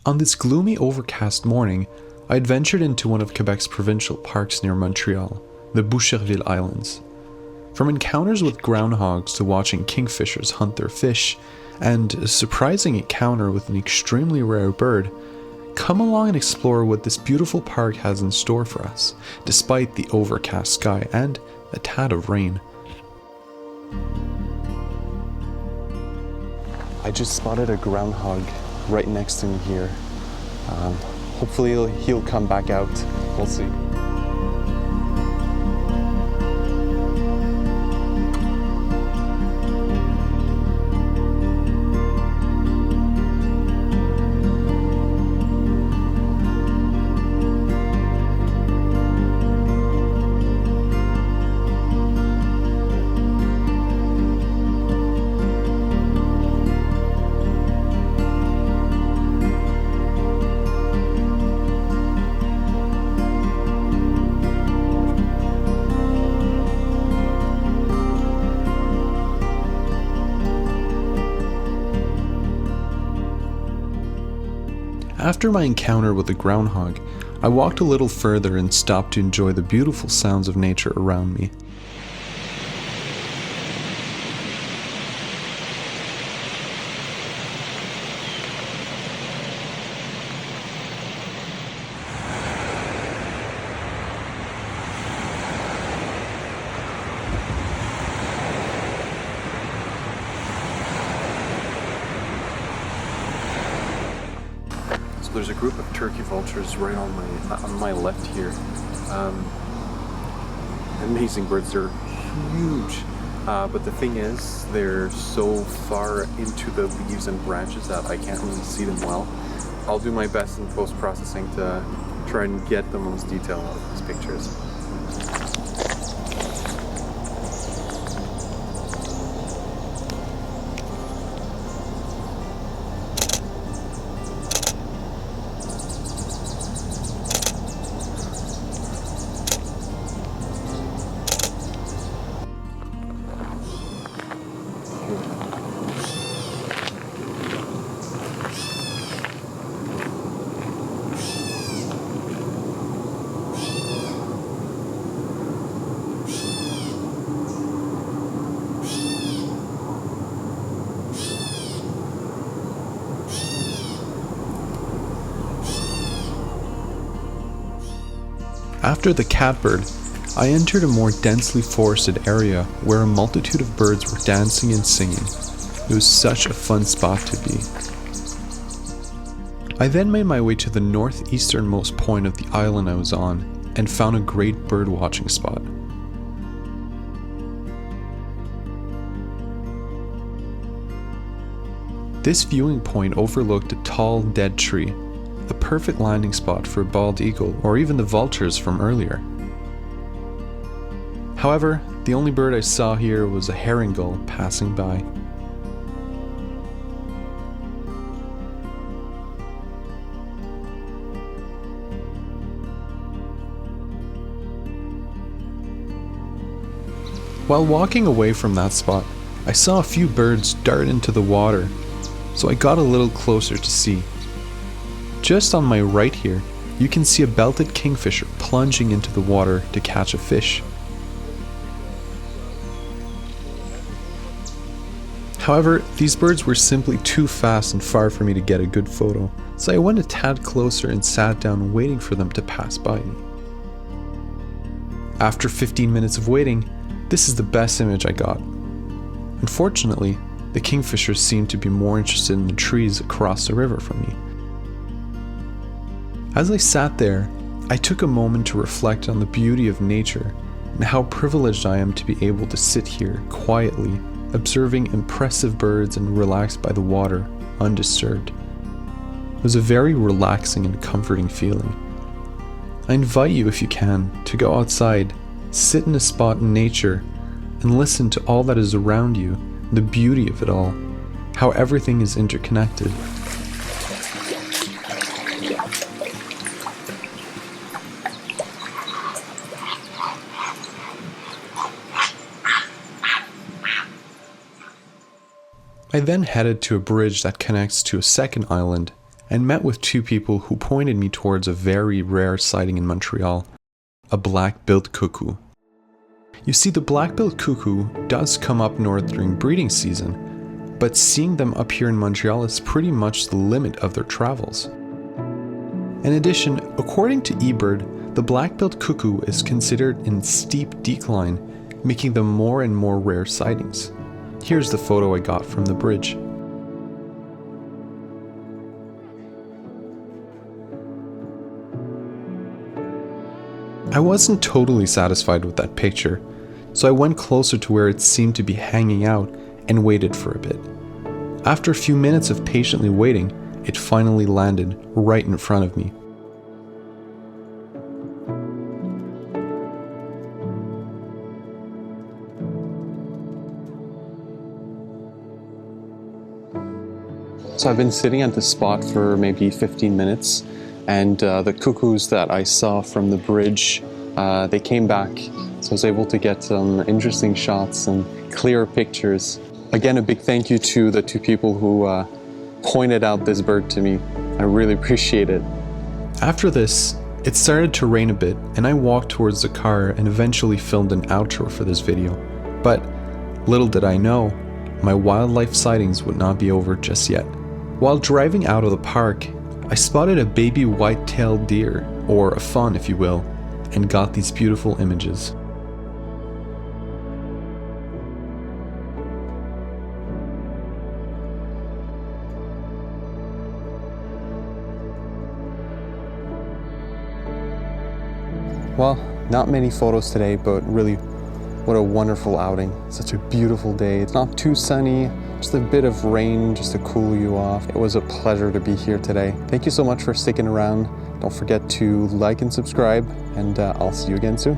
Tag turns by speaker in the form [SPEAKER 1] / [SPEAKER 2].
[SPEAKER 1] On this gloomy, overcast morning, I had ventured into one of Quebec's provincial parks near Montreal, the Boucherville Islands. From encounters with groundhogs to watching kingfishers hunt their fish, and a surprising encounter with an extremely rare bird, come along and explore what this beautiful park has in store for us, despite the overcast sky and a tad of rain. I just spotted a groundhog right next to me here. Hopefully he'll come back out. We'll see. After my encounter with the groundhog, I walked a little further and stopped to enjoy the beautiful sounds of nature around me. There's a group of turkey vultures right on my left here. Amazing birds, they're huge. But the thing is, they're so far into the leaves and branches that I can't really see them well. I'll do my best in post-processing to try and get the most detail out of these pictures. After the catbird, I entered a more densely forested area where a multitude of birds were dancing and singing. It was such a fun spot to be. I then made my way to the northeasternmost point of the island I was on and found a great bird watching spot. This viewing point overlooked a tall, dead tree, a perfect landing spot for a bald eagle or even the vultures from earlier. However, the only bird I saw here was a herring gull passing by. While walking away from that spot, I saw a few birds dart into the water, so I got a little closer to see. Just on my right here, you can see a belted kingfisher plunging into the water to catch a fish. However, these birds were simply too fast and far for me to get a good photo, so I went a tad closer and sat down waiting for them to pass by me. After 15 minutes of waiting, this is the best image I got. Unfortunately, the kingfishers seemed to be more interested in the trees across the river from me. As I sat there, I took a moment to reflect on the beauty of nature and how privileged I am to be able to sit here quietly, observing impressive birds and relaxed by the water, undisturbed. It was a very relaxing and comforting feeling. I invite you, if you can, to go outside, sit in a spot in nature, and listen to all that is around you, the beauty of it all, how everything is interconnected. I then headed to a bridge that connects to a second island and met with two people who pointed me towards a very rare sighting in Montreal, a black-billed cuckoo. You see, the black-billed cuckoo does come up north during breeding season, but seeing them up here in Montreal is pretty much the limit of their travels. In addition, according to eBird, the black-billed cuckoo is considered in steep decline, making them more and more rare sightings. Here's the photo I got from the bridge. I wasn't totally satisfied with that picture, so I went closer to where it seemed to be hanging out and waited for a bit. After a few minutes of patiently waiting, it finally landed right in front of me. So I've been sitting at this spot for maybe 15 minutes, and the cuckoos that I saw from the bridge, they came back, so I was able to get some interesting shots and clear pictures. Again, a big thank you to the two people who pointed out this bird to me. I really appreciate it. After this, it started to rain a bit, and I walked towards the car and eventually filmed an outro for this video. But little did I know, my wildlife sightings would not be over just yet. While driving out of the park, I spotted a baby white-tailed deer, or a fawn if you will, and got these beautiful images. Well, not many photos today, but really what a wonderful outing. Such a beautiful day. It's not too sunny, just a bit of rain just to cool you off. It was a pleasure to be here today. Thank you so much for sticking around. Don't forget to like and subscribe, and I'll see you again soon.